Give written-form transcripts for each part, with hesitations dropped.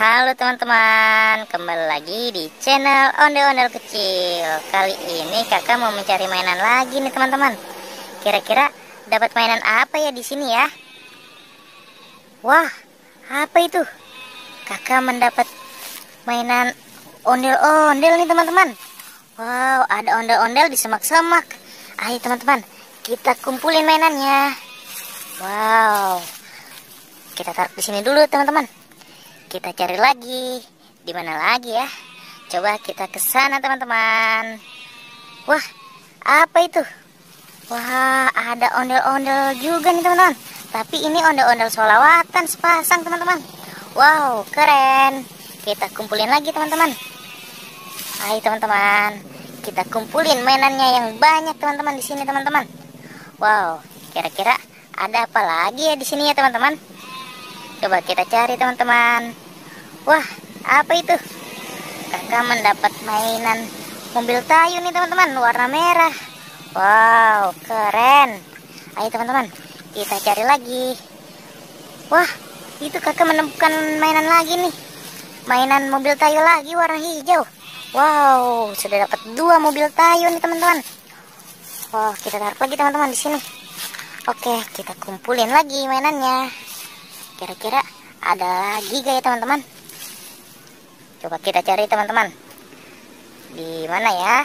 Halo teman-teman, kembali lagi di channel Ondel-Ondel Kecil. Kali ini kakak mau mencari mainan lagi nih teman-teman. Kira-kira dapat mainan apa ya di sini ya? Wah, apa itu? Kakak mendapat mainan ondel-ondel nih teman-teman. Wow, ada ondel-ondel di semak-semak. Ayo teman-teman, kita kumpulin mainannya. Wow, kita taruh di sini dulu teman-teman. Kita cari lagi. Di mana lagi ya? Coba kita ke sana teman-teman. Wah, apa itu? Wah, ada ondel-ondel juga nih teman-teman. Tapi ini ondel-ondel sholawatan sepasang teman-teman. Wow, keren. Kita kumpulin lagi teman-teman. Ayo teman-teman, kita kumpulin mainannya yang banyak teman-teman di sini teman-teman. Wow, kira-kira ada apa lagi ya di sini ya teman-teman? Coba kita cari teman-teman. Wah, apa itu? Kakak mendapat mainan mobil kayu nih teman-teman, warna merah. Wow, keren. Ayo teman-teman, kita cari lagi. Wah, itu kakak menemukan mainan lagi nih. Mainan mobil kayu lagi warna hijau. Wow, sudah dapat 2 mobil kayu nih teman-teman. Wah, kita taruh lagi teman-teman di sini. Oke, kita kumpulin lagi mainannya. Kira-kira ada lagi gak ya teman-teman? Coba kita cari teman-teman. Di mana ya?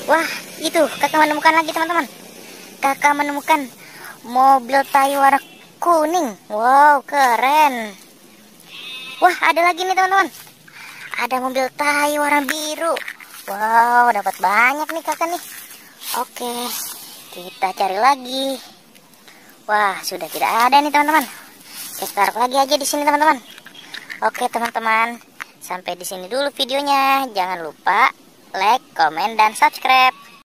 Wah, itu kakak menemukan lagi teman-teman. Kakak menemukan mobil kayu warna kuning. Wow, keren. Wah, ada lagi nih teman-teman. Ada mobil kayu warna biru. Wow, dapat banyak nih kakak nih. Oke, kita cari lagi. Wah, sudah tidak ada nih teman-teman. Kita taruh lagi aja di sini teman-teman. Oke teman-teman, sampai di sini dulu videonya. Jangan lupa like, komen, dan subscribe.